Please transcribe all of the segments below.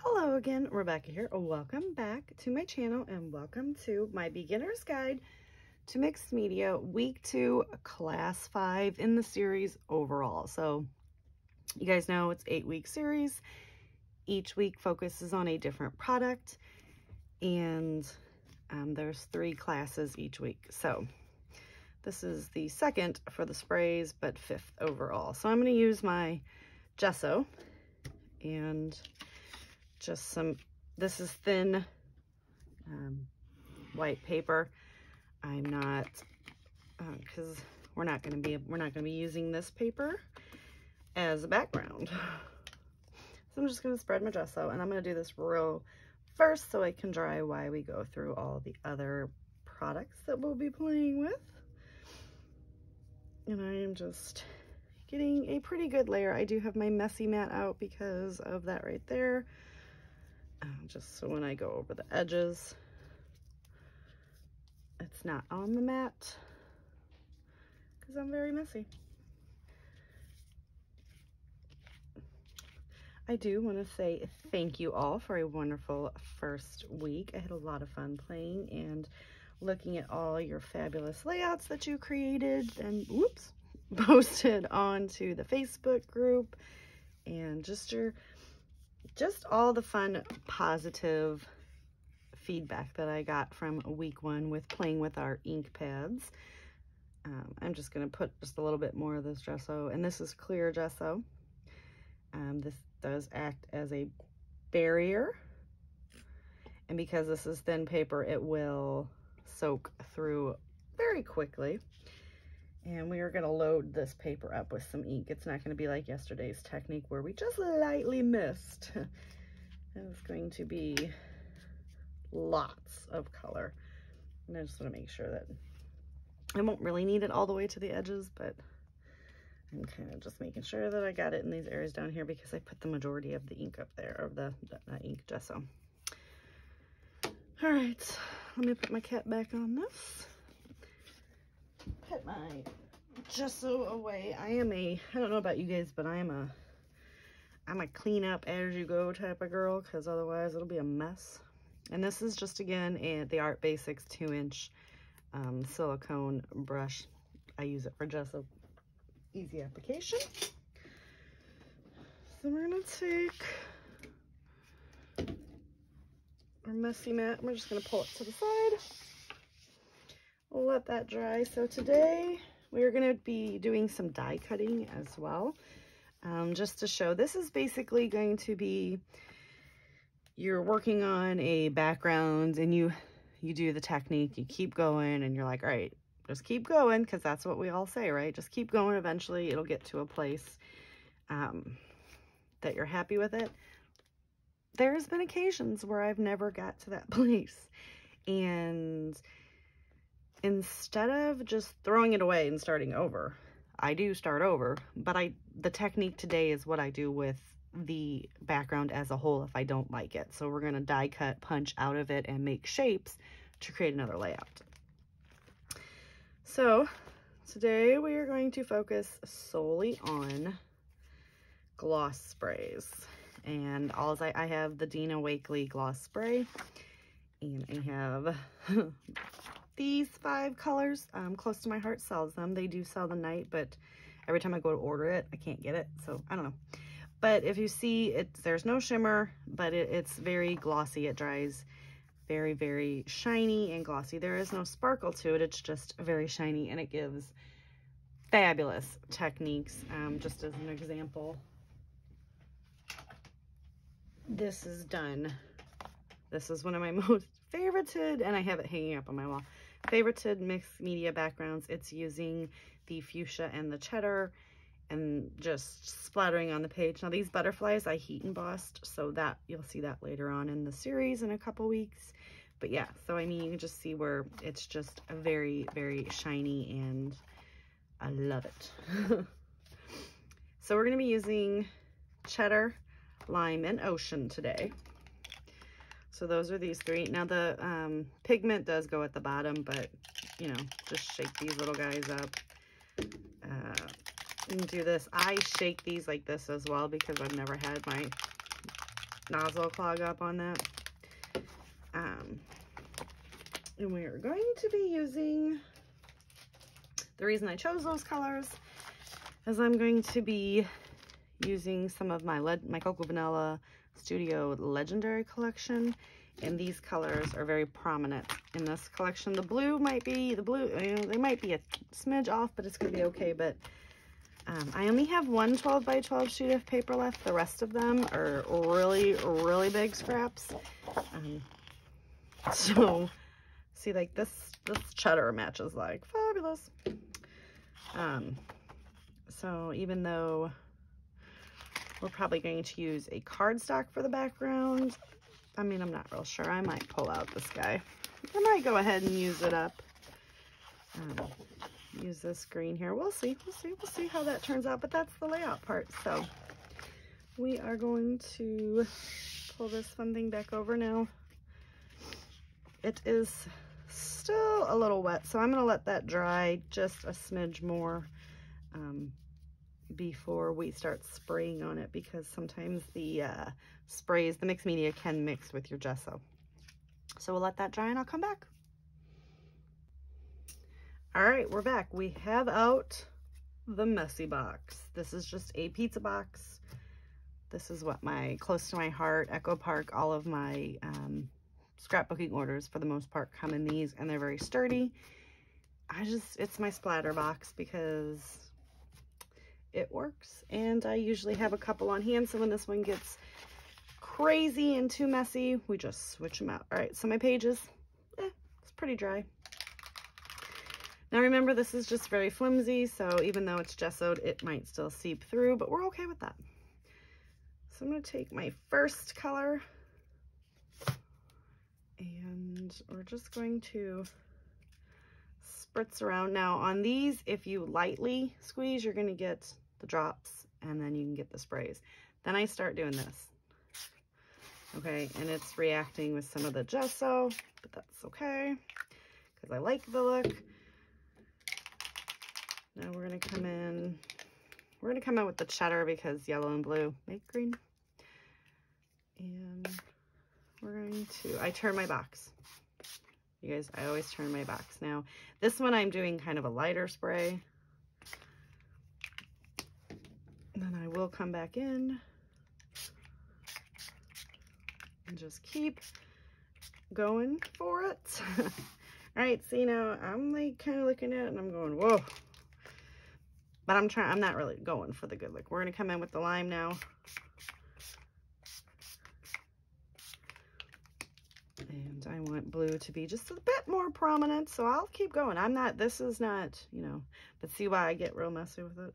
Hello again, Rebecca here. Welcome back to my channel and welcome to my beginner's guide to mixed media week 2 class 5 in the series overall. So you guys know it's 8-week series. Each week focuses on a different product and there's 3 classes each week. So this is the second for the sprays, but 5th overall. So I'm going to use my gesso and just some, this is thin white paper. I'm not, because we're not going to be using this paper as a background. So I'm just going to spread my gesso, and I'm going to do this real first so it can dry while we go through all the other products that we'll be playing with. And I am just getting a pretty good layer. I do have my messy mat out because of that right there. Just so when I go over the edges, it's not on the mat because I'm very messy. I do want to say thank you all for a wonderful first week. I had a lot of fun playing and looking at all your fabulous layouts that you created and posted onto the Facebook group, and just all the fun, positive feedback that I got from week 1 with playing with our ink pads. I'm just going to put just a little bit more of this gesso, and this is clear gesso. This does act as a barrier, and because this is thin paper, it will soak through very quickly. And we are going to load this paper up with some ink. It's not going to be like yesterday's technique where we just lightly missed. It's going to be lots of color. And I just want to make sure that I won't really need it all the way to the edges, but I'm kind of just making sure that I got it in these areas down here because I put the majority of the ink up there, or the ink gesso. All right, let me put my cap back on this. Put my gesso away. I don't know about you guys, but I'm a clean up as you go type of girl, because otherwise it'll be a mess. And this is just, again, the Art Basics 2-inch silicone brush. I use it for gesso, easy application. So we're gonna take our messy mat, we're just gonna pull it to the side. We'll let that dry. So today we are going to be doing some die cutting as well, just to show. This is basically going to be, you're working on a background and you do the technique, you keep going, and you're like, all right, just keep going, because that's what we all say, right? Just keep going. Eventually it'll get to a place that you're happy with it. There's been occasions where I've never got to that place, and instead of just throwing it away and starting over, I do start over, but the technique today is what I do with the background as a whole if I don't like it. So we're going to die cut, punch out of it, and make shapes to create another layout. So today we are going to focus solely on gloss sprays, and I have the Dina Wakley gloss spray, and I have these 5 colors. Close to My Heart sells them. They do sell the night, but every time I go to order it, I can't get it. So I don't know. But if you see it, there's no shimmer, but it's very glossy. It dries very, very shiny and glossy. There is no sparkle to it. It's just very shiny, and it gives fabulous techniques. Just as an example, this is done. This is one of my most favorited, and I have it hanging up on my wall, favorited mixed media backgrounds. It's using the fuchsia and the cheddar and just splattering on the page. Now these butterflies I heat embossed, so that you'll see that later on in the series in a couple weeks. But yeah, so I mean, you can just see where it's just very, very shiny, and I love it. So we're going to be using cheddar, lime, and ocean today. So those are these 3. Now the pigment does go at the bottom, but you know, just shake these little guys up. And do this. I shake these like this as well because I've never had my nozzle clog up on that. And we are going to be using, the reason I chose those colors is I'm going to be using some of my Cocoa Vanilla Studio Legendary collection, and these colors are very prominent in this collection. The blue might be, they might be a smidge off, but it's going to be okay. But I only have one 12 by 12 sheet of paper left. The rest of them are really, really big scraps. So, see, like this cheddar matches like fabulous. So even though we're probably going to use a cardstock for the background, I mean, I'm not real sure. I might pull out this guy. I might go ahead and use it up. Use this green here. We'll see how that turns out, but that's the layout part. So we are going to pull this fun thing back over now. It is still a little wet, so I'm going to let that dry just a smidge more before we start spraying on it, because sometimes the sprays, the mixed media can mix with your gesso. So we'll let that dry and I'll come back. All right, we're back. We have out the messy box. This is just a pizza box. This is what close to my heart, Echo Park, all of my scrapbooking orders for the most part come in these, and they're very sturdy. It's my splatter box because it works, and I usually have a couple on hand, so when this one gets crazy and too messy, we just switch them out. All right, so my pages, it's pretty dry. Now remember, this is just very flimsy, so even though it's gessoed, it might still seep through, but we're okay with that. So I'm going to take my first color, and we're just going to spritz around. Now on these, if you lightly squeeze, you're going to get the drops, and then you can get the sprays. Then I start doing this. Okay, and it's reacting with some of the gesso, but that's okay, because I like the look. Now we're going to come in with the cheddar, because yellow and blue make green. And we're going to, I turn my box. You guys, I always turn my box. Now, this one I'm doing kind of a lighter spray. And then I will come back in and just keep going for it. All right, see, now I'm like kind of looking at it and I'm going, whoa. But I'm not really going for the good look. We're going to come in with the lime now. And I want blue to be just a bit more prominent, so I'll keep going. This is not, but see why I get real messy with it.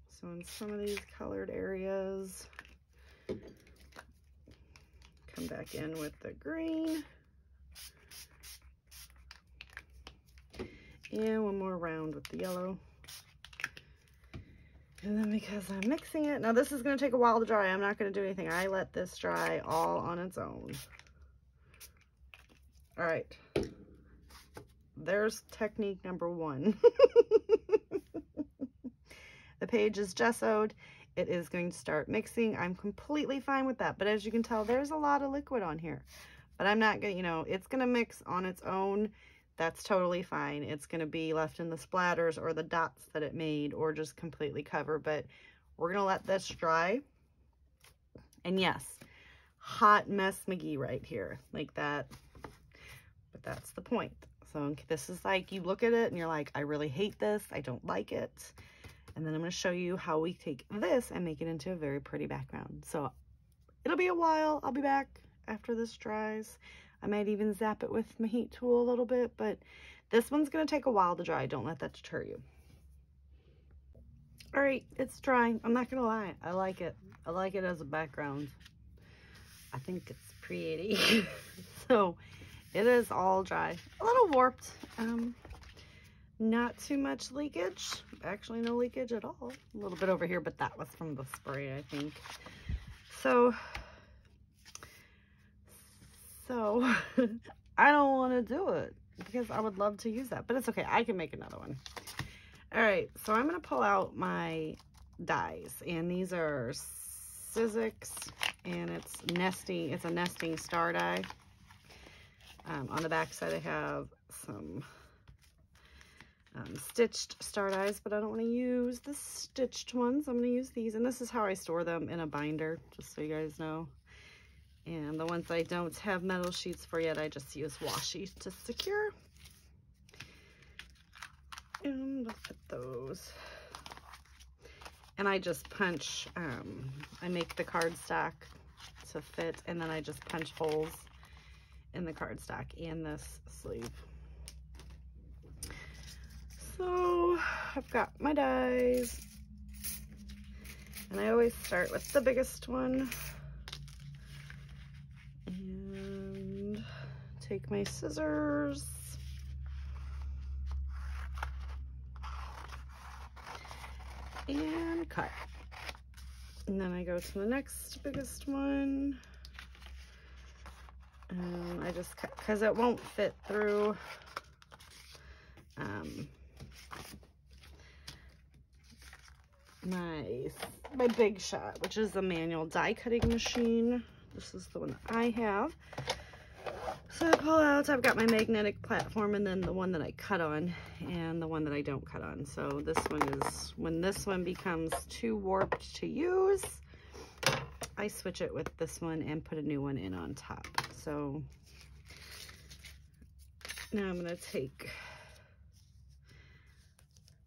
So in some of these colored areas, come back in with the green. And one more round with the yellow. And then because I'm mixing it, now this is going to take a while to dry. I'm not going to do anything. I let this dry all on its own. All right. There's technique number one. The page is gessoed. It is going to start mixing. I'm completely fine with that. But as you can tell, there's a lot of liquid on here. But I'm not going to, it's going to mix on its own. That's totally fine. It's going to be left in the splatters or the dots that it made, or just completely cover. But we're going to let this dry. And yes, hot mess McGee right here, like that. But that's the point. So this is like, you look at it and you're like, I really hate this. I don't like it. And then I'm going to show you how we take this and make it into a very pretty background. So it'll be a while. I'll be back after this dries. I might even zap it with my heat tool a little bit, but this one's going to take a while to dry. Don't let that deter you. All right, it's drying. I'm not going to lie. I like it. I like it as a background. I think it's pretty. So it is all dry. A little warped. Not too much leakage. Actually, no leakage at all. A little bit over here, but that was from the spray, I think. So I don't want to do it because I would love to use that, but it's okay. I can make another one. All right, so I'm going to pull out my dies, and these are Sizzix, and it's nesting. It's a nesting star die. On the back side, I have some stitched star dies, but I don't want to use the stitched ones. I'm going to use these, and this is how I store them in a binder, just so you guys know. And the ones I don't have metal sheets for yet, I just use washi to secure. And let's put those. And I just punch, I make the cardstock to fit, and then I just punch holes in the cardstock and this sleeve. So I've got my dies, and I always start with the biggest one. And take my scissors. And cut. And then I go to the next biggest one. And I just cut because it won't fit through my Big Shot, which is the manual die cutting machine. This is the one that I have. So I pull out, I've got my magnetic platform, and then the one that I cut on, and the one that I don't cut on. So this one is, when this one becomes too warped to use, I switch it with this one and put a new one in on top. So now I'm going to take,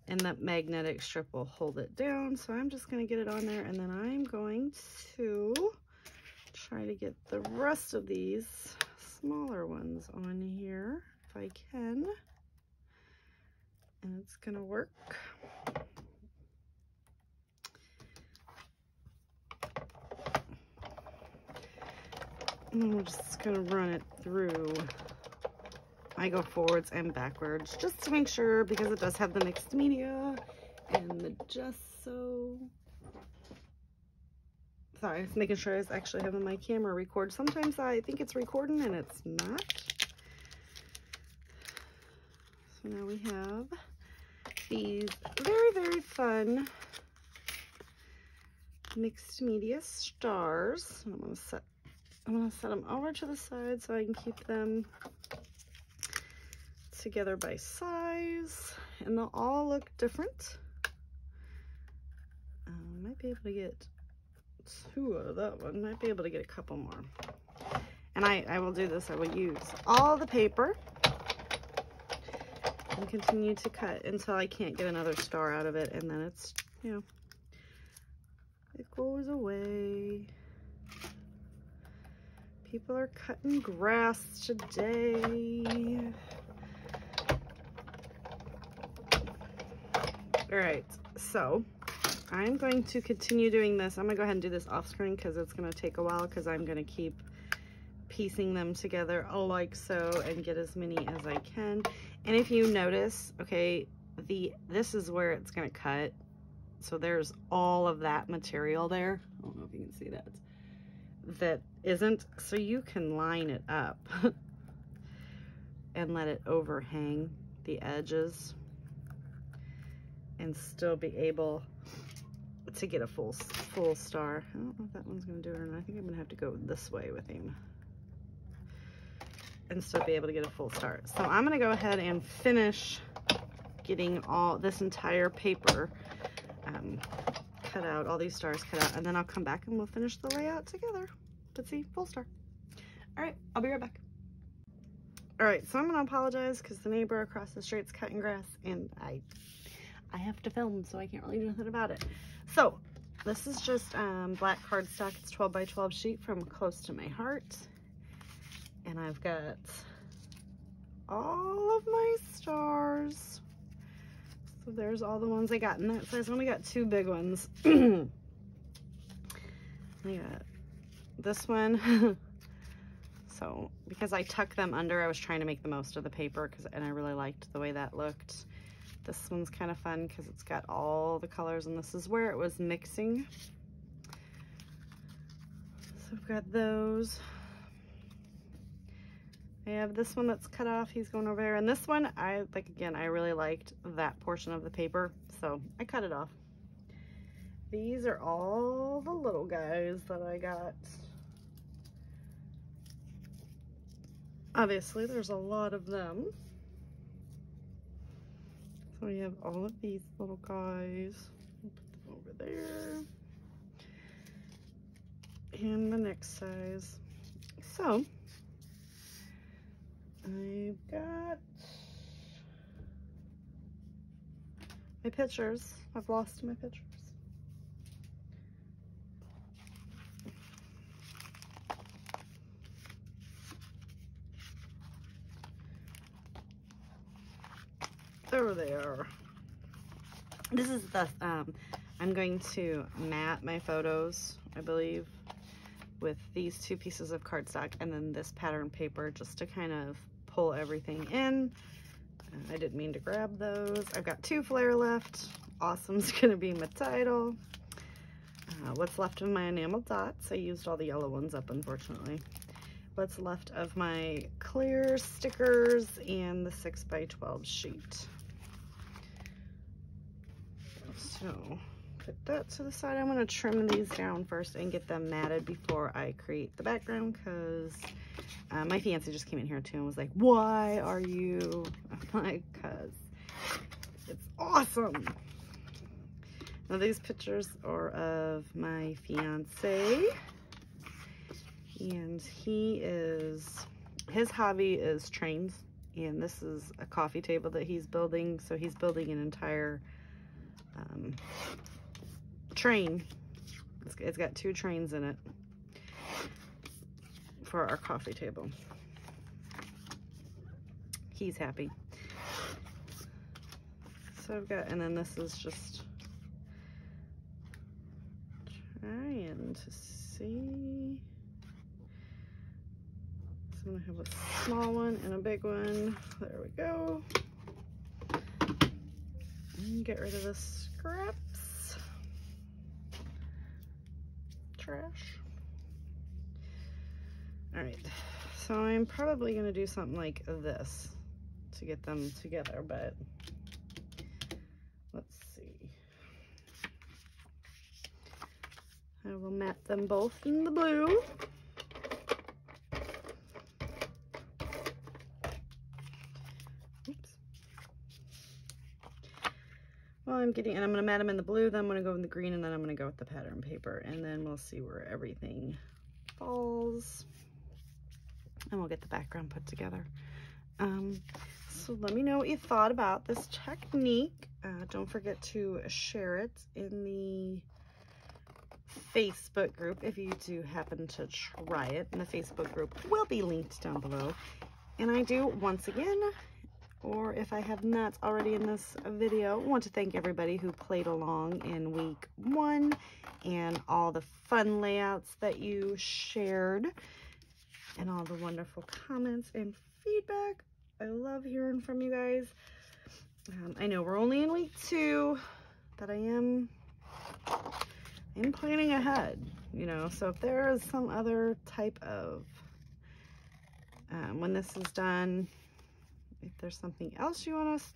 and that magnetic strip will hold it down. So I'm just going to get it on there, and then I'm going to try to get the rest of these smaller ones on here if I can, and it's gonna work. And I'm just gonna run it through. I go forwards and backwards just to make sure, because it does have the mixed media and the gesso. Sorry, I was making sure I was actually having my camera record. Sometimes I think it's recording and it's not. So now we have these very, very fun mixed media stars. I'm gonna set them over to the side so I can keep them together by size, and they'll all look different. I might be able to get 2 out of that one. Might be able to get a couple more. And I will do this. I will use all the paper and continue to cut until I can't get another star out of it, and then it's, you know, it goes away. People are cutting grass today. All right, so I'm going to continue doing this. I'm gonna go ahead and do this off screen because it's gonna take a while, because I'm gonna keep piecing them together like so and get as many as I can. And if you notice, okay, this is where it's gonna cut. So there's all of that material there. I don't know if you can see that. That isn't, so you can line it up and let it overhang the edges and still be able to get a full star. I don't know if that one's gonna do it or not. I think I'm gonna have to go this way with him and still be able to get a full star. So I'm gonna go ahead and finish getting all this entire paper cut out, all these stars cut out, and then I'll come back and we'll finish the layout together. Let's see, full star. All right, I'll be right back. All right, so I'm gonna apologize because the neighbor across the street's cutting grass, and I have to film, so I can't really do nothing about it. So this is just black cardstock. It's 12 by 12 sheet from Close to My Heart. And I've got all of my stars. So there's all the ones I got in that size. I only got 2 big ones. I got this one. So because I tuck them under, I was trying to make the most of the paper, and I really liked the way that looked. This one's kind of fun because it's got all the colors, and this is where it was mixing. So I've got those. I have this one that's cut off. He's going over there. And this one, again, I really liked that portion of the paper, so I cut it off. These are all the little guys that I got. Obviously, there's a lot of them. So we have all of these little guys. We'll put them over there. And the next size. So, I've got my pictures. I've lost my pictures. There they are. This is the, I'm going to mat my photos, I believe, with these 2 pieces of cardstock and then this pattern paper just to kind of pull everything in. I didn't mean to grab those. I've got 2 flare left. Awesome's gonna be my title. What's left of my enamel dots. I used all the yellow ones up, unfortunately. What's left of my clear stickers and the 6x12 sheet. So put that to the side. I'm going to trim these down first and get them matted before I create the background, because my fiance just came in here too and was like, why are you? I'm like, because it's awesome. Now these pictures are of my fiance, and his hobby is trains, and this is a coffee table that he's building. So he's building an entire train. It's got 2 trains in it for our coffee table. He's happy. So I've got, and then this is just trying to see. So I'm gonna have a small one and a big one. There we go. And get rid of the scraps. Trash. All right, so I'm probably gonna do something like this to get them together, but let's see. I will mat them both in the blue. Oops. Well, I'm going to mat them in the blue, then I'm going to go in the green, and then I'm going to go with the pattern paper, and then we'll see where everything falls, and we'll get the background put together. So let me know what you thought about this technique. Don't forget to share it in the Facebook group if you do happen to try it, and the Facebook group will be linked down below. And I do, once again, or if I have not already in this video, I want to thank everybody who played along in week 1 and all the fun layouts that you shared and all the wonderful comments and feedback. I love hearing from you guys. I know we're only in week 2, but I am planning ahead, you know, so if there is some other type of, when this is done, if there's something else you want us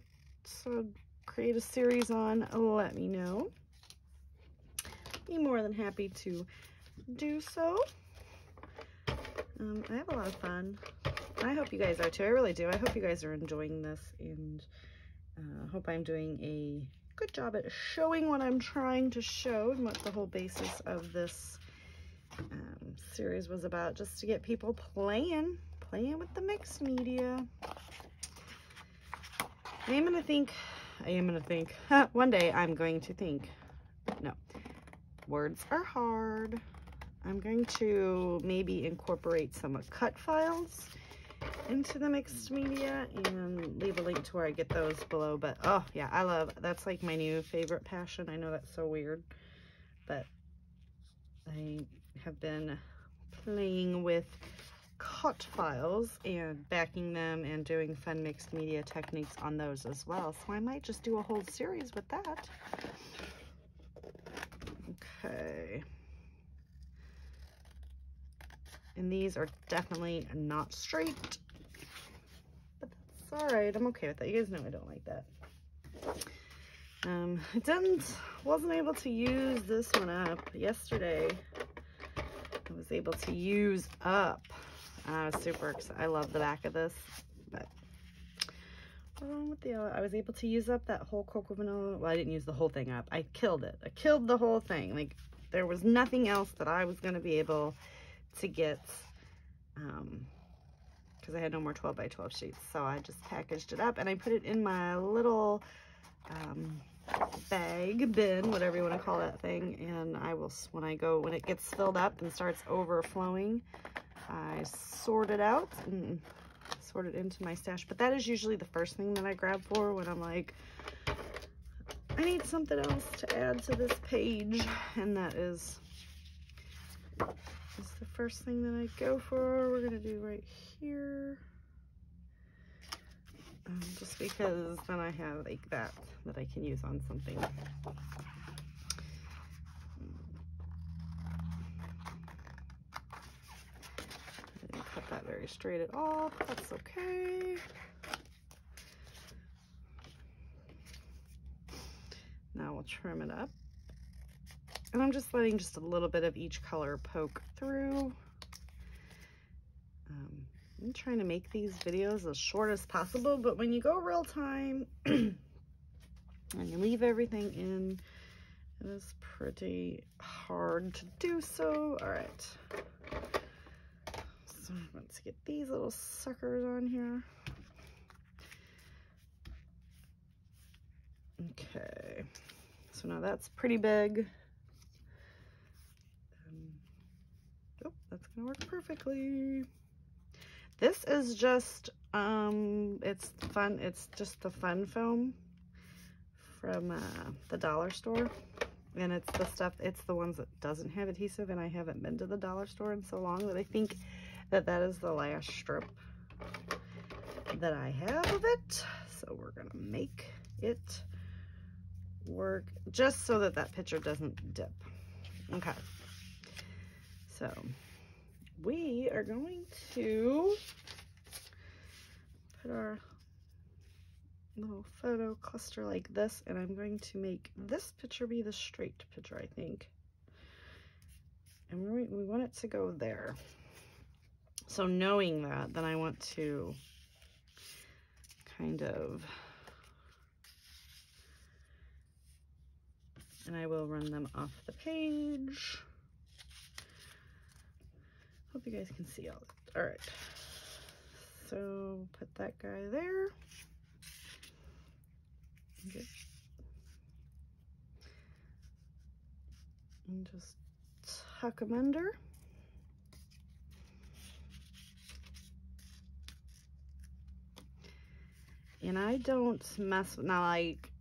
to create a series on, let me know. Be more than happy to do so. I have a lot of fun. I hope you guys are too. I really do. I hope you guys are enjoying this, and hope I'm doing a good job at showing what I'm trying to show and what the whole basis of this series was about, just to get people playing with the mixed media. I am gonna think, one day I'm going to think, no, words are hard. I'm going to maybe incorporate some cut files into the mixed media and leave a link to where I get those below. But oh yeah, that's like my new favorite passion. I know that's so weird, but I have been playing with cut files and backing them and doing fun mixed media techniques on those as well. So I might just do a whole series with that. Okay. And these are definitely not straight, but that's all right. I'm okay with that. You guys know I don't like that. Wasn't able to use this one up yesterday. I was able to use up. I was super excited. I love the back of this, but what's wrong with the other? I was able to use up that whole cocoa vanilla. Well, I didn't use the whole thing up. I killed it. I killed the whole thing. Like, there was nothing else that I was going to be able to get, because I had no more 12 by 12 sheets. So I just packaged it up and I put it in my little bag, bin, whatever you want to call that thing. And I will, when it gets filled up and starts overflowing, I sort it out and sort it into my stash. But that is usually the first thing that I grab for when I'm like, I need something else to add to this page, and that is the first thing that I go for. We're gonna do right here, just because then I have like that I can use on something. I didn't cut that very straight at all. That's okay. Now we'll trim it up. And I'm just letting just a little bit of each color poke through. I'm trying to make these videos as short as possible, but when you go real time and you leave everything in, it is pretty hard to do so. All right. So let's get these little suckers on here. Okay. So now that's pretty big. Oh, that's gonna work perfectly. This is just, it's fun. It's just the fun foam from the dollar store. And it's the stuff, it's the ones that doesn't have adhesive, and I haven't been to the dollar store in so long that I think that that is the last strip that I have of it. So we're gonna make it work just so that that picture doesn't dip. Okay. So we are going to put our little photo cluster like this, and I'm going to make this picture be the straight picture, I think. And we want it to go there. So knowing that, then I want to kind of, and I will run them off the page. Hope you guys can see all that. All right, so put that guy there. Okay. And just tuck them under. And I don't mess with, now like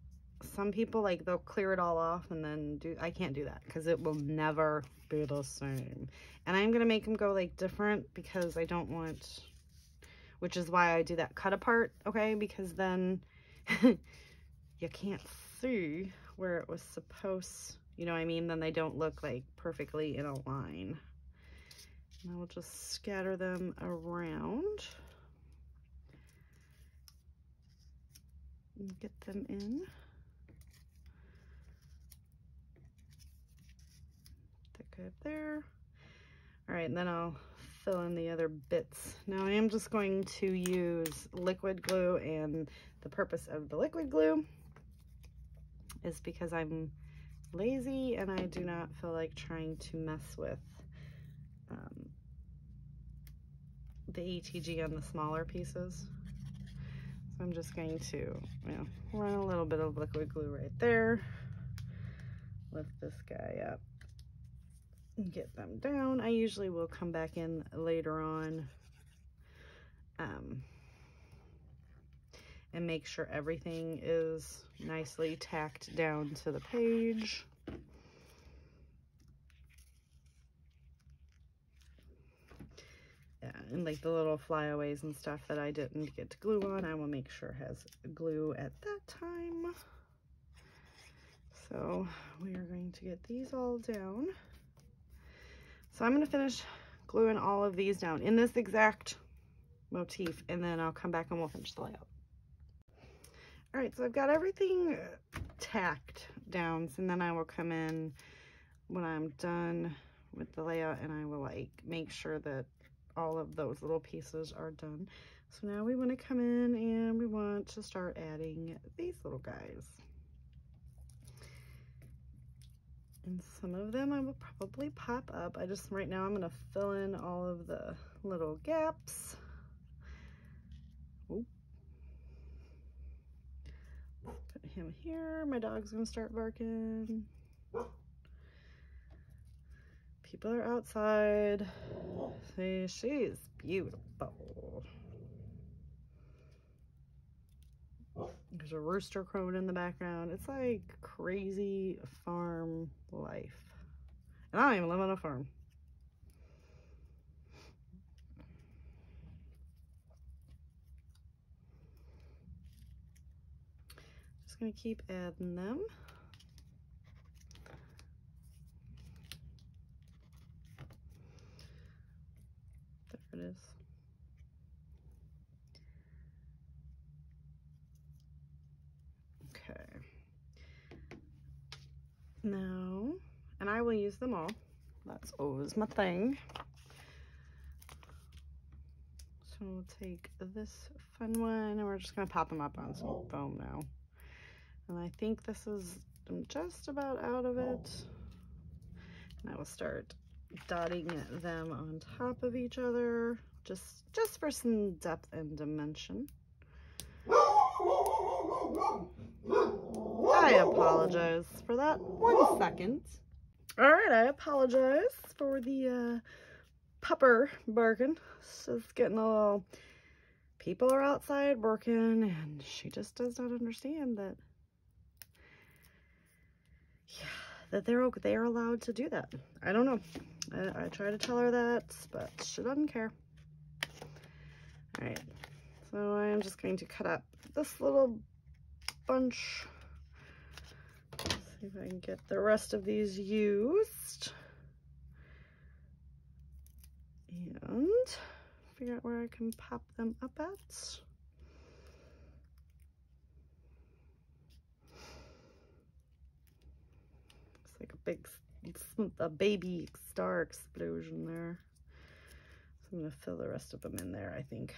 some people, like they'll clear it all off and then do, I can't do that because it will never be the same. And I'm gonna make them go like different because I don't want, which is why I do that cut apart, okay? Because then you can't see where it was supposed, you know what I mean? Then they don't look like perfectly in a line. And I will just scatter them around and get them in. That guy up there. All right, and then I'll fill in the other bits. Now I am just going to use liquid glue, and the purpose of the liquid glue is because I'm lazy and I do not feel like trying to mess with the ETG on the smaller pieces. So I'm just going to, you know, run a little bit of liquid glue right there. Lift this guy up and get them down. I usually will come back in later on and make sure everything is nicely tacked down to the page. Yeah, and like the little flyaways and stuff that I didn't get to glue on, I will make sure has glue at that time. So we are going to get these all down. So I'm going to finish gluing all of these down in this exact motif, and then I'll come back and we'll finish the layout. All right, so I've got everything tacked down, so then I will come in when I'm done with the layout and I will like make sure that all of those little pieces are done. So now we want to come in and we want to start adding these little guys. And some of them I will probably pop up. Right now I'm going to fill in all of the little gaps. Oop. Put him here. My dog's going to start barking. People are outside. See, she's beautiful. There's a rooster crowing in the background. It's like crazy farm life. And I don't even live on a farm. Just gonna keep adding them. There it is. Okay. Now, and I will use them all. That's always my thing. So we'll take this fun one and we're just gonna pop them up on some foam now. And I think this is, I'm just about out of it. And I will start dotting them on top of each other, just for some depth and dimension. I apologize for that. 1 second. All right, I apologize for the pupper barking. She's getting a little, people are outside working and she just does not understand that, yeah, that they're allowed to do that. I don't know. I try to tell her that, but she doesn't care. All right, so I am just going to cut up this little bunch. Let's see if I can get the rest of these used. And figure out where I can pop them up at. It's like a baby star explosion there. So I'm gonna fill the rest of them in there, I think.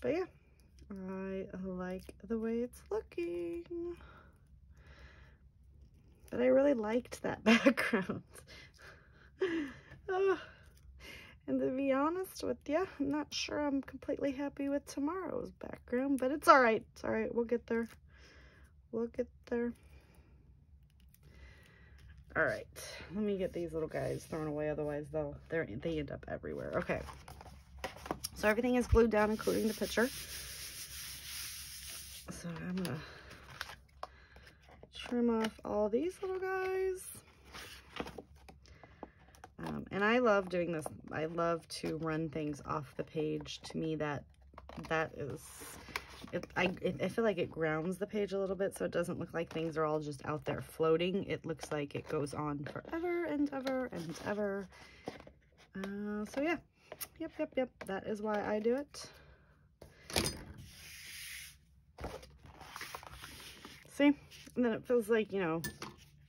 But yeah, I like the way it's looking. But I really liked that background. And to be honest with you, I'm not sure I'm completely happy with tomorrow's background, but it's all right. It's all right. We'll get there. We'll get there. All right. Let me get these little guys thrown away. Otherwise, they end up everywhere. Okay. So everything is glued down, including the picture. So I'm going to trim off all these little guys. And I love doing this. I love to run things off the page. To me, that is, I feel like it grounds the page a little bit, so it doesn't look like things are all just out there floating. It looks like it goes on forever and ever and ever. So yeah, yep. That is why I do it. See, and then it feels like, you know,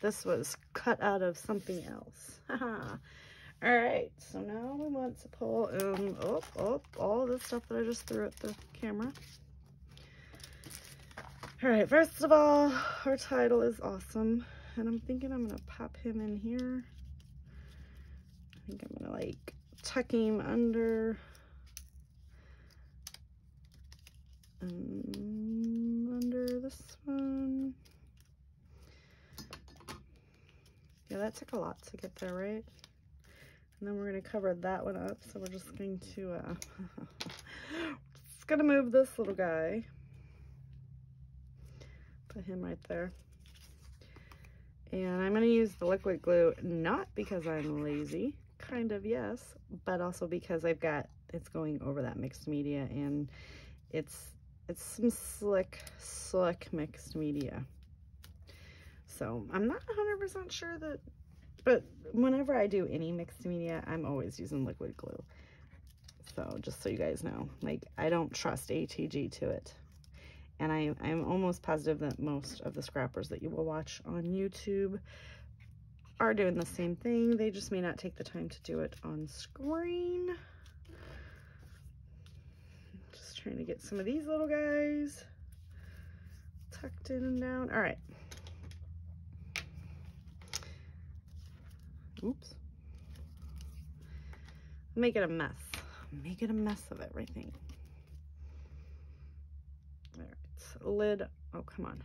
this was cut out of something else. Haha. All right, so now we want to pull in all the stuff that I just threw at the camera. All right, first of all, our title is awesome, and I'm thinking I'm gonna pop him in here. I think I'm gonna like tuck him under and under this one. Yeah, that took a lot to get there, right? And then we're going to cover that one up. So we're just going to, just going to move this little guy. Put him right there. And I'm going to use the liquid glue, not because I'm lazy, kind of, yes, but also because it's going over that mixed media, and it's some slick mixed media. So I'm not 100% sure that, but whenever I do any mixed media, I'm always using liquid glue. So just so you guys know, like, I don't trust ATG to it. And I'm almost positive that most of the scrappers that you will watch on YouTube are doing the same thing. They just may not take the time to do it on screen. Just trying to get some of these little guys tucked in and down. All right. Oops. Make it a mess. Make it a mess of everything. All right. Lid. Oh, come on.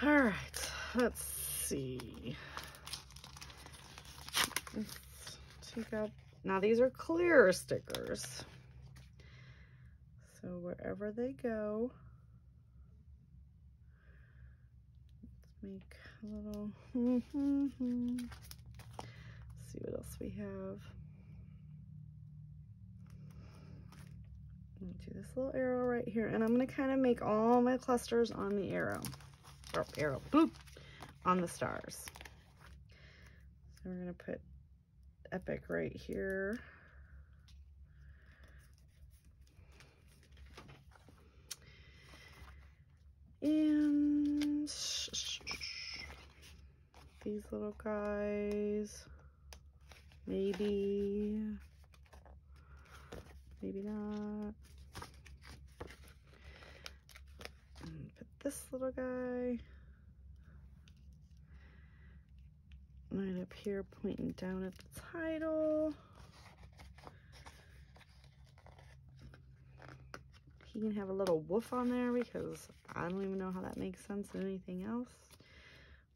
All right. Let's see. Let's take out. Now these are clear stickers. So wherever they go, let's make a little, see what else we have. I'm gonna do this little arrow right here, and I'm gonna kind of make all my clusters on the arrow, or arrow, boop, on the stars. So we're gonna put Epic right here. And these little guys, maybe not. And put this little guy right up here, pointing down at the title. He can have a little woof on there because I don't even know how that makes sense in anything else.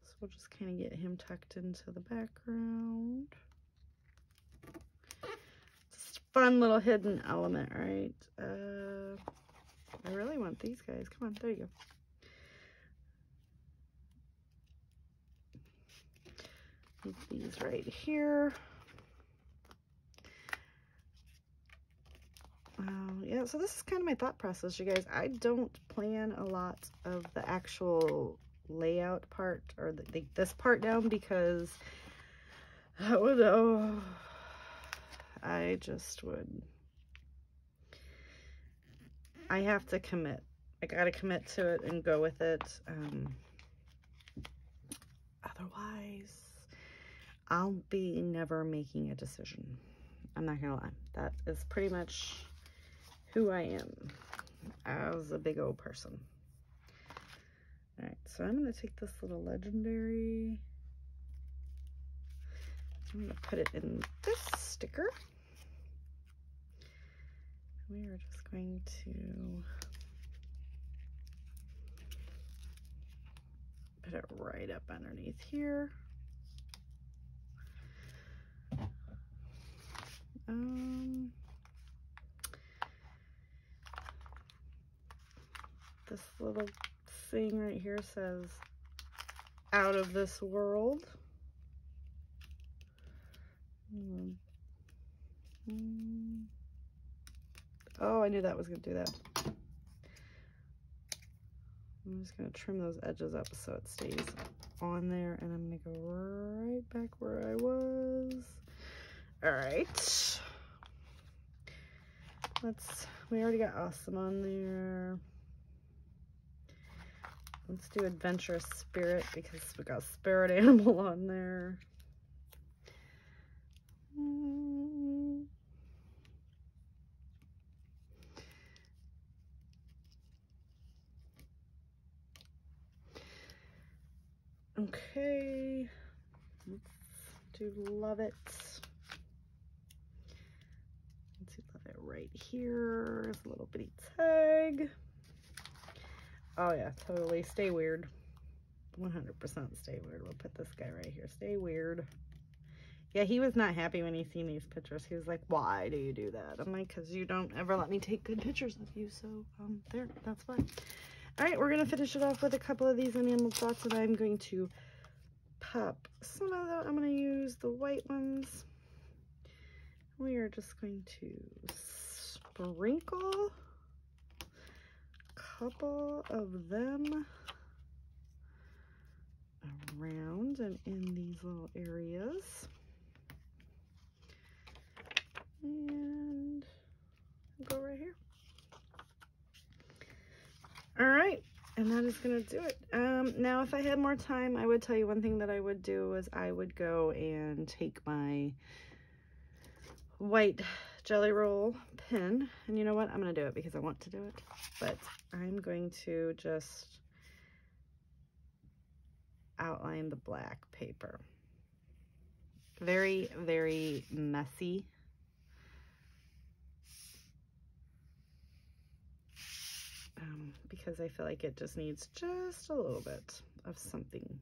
So we'll just kind of get him tucked into the background. Just a fun little hidden element, right? I really want these guys. Come on, there you go. Put these right here. Yeah, so this is kind of my thought process, you guys. I don't plan a lot of the actual layout part, or this part down, because I just would. I have to commit. I gotta commit to it and go with it. Otherwise, I'll be never making a decision. I'm not gonna lie. That is pretty much who I am as a big old person. All right, so I'm gonna take this little legendary. I'm gonna put it in this sticker. We are just going to put it right up underneath here. This little thing right here says "out of this world." Oh, I knew that was going to do that. I'm just going to trim those edges up so it stays on there, and I'm going to go right back where I was. All right. We already got awesome on there. Let's do adventurous spirit because we got spirit animal on there. Okay, let's do love it. Let's do love it right here. There's a little bitty tag. Oh yeah, totally. Stay weird. 100% stay weird. We'll put this guy right here. Stay weird. Yeah, he was not happy when he seen these pictures. He was like, why do you do that? I'm like, because you don't ever let me take good pictures of you. So there, that's fine. All right, we're going to finish it off with a couple of these enamel dots, and I'm going to pop some of them. I'm going to use the white ones. We are just going to sprinkle a couple of them around and in these little areas. And go right here. And that is going to do it. Now, if I had more time, I would tell you one thing that I would do is I would go and take my white Jelly Roll pen. And you know what? I'm going to do it because I want to do it. But I'm going to just outline the black paper. Very, very messy. Because I feel like it just needs just a little bit of something.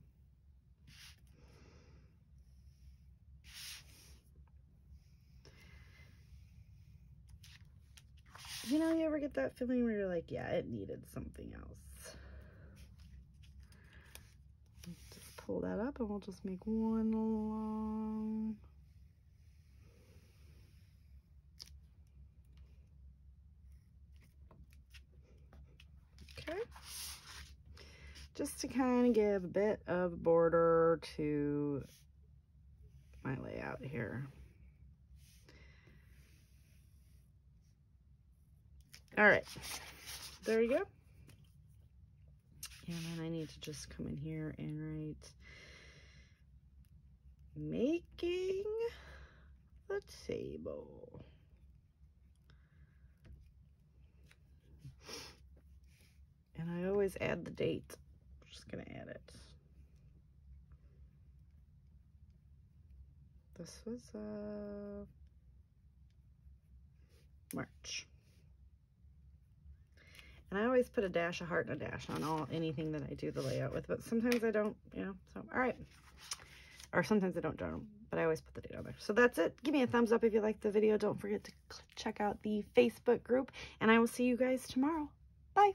You know, you ever get that feeling where you're like, yeah, it needed something else. Just pull that up and we'll just make one long. Okay. Just to kind of give a bit of border to my layout here. All right, there you go. And then I need to just come in here and write making the table. And I always add the date. I'm just gonna add it. This was March. And I always put a dash, a heart, and a dash on anything that I do the layout with, but sometimes I don't, you know, so, all right. Or sometimes I don't journal, but I always put the date on there. So that's it. Give me a thumbs up if you liked the video. Don't forget to check out the Facebook group, and I will see you guys tomorrow. Bye.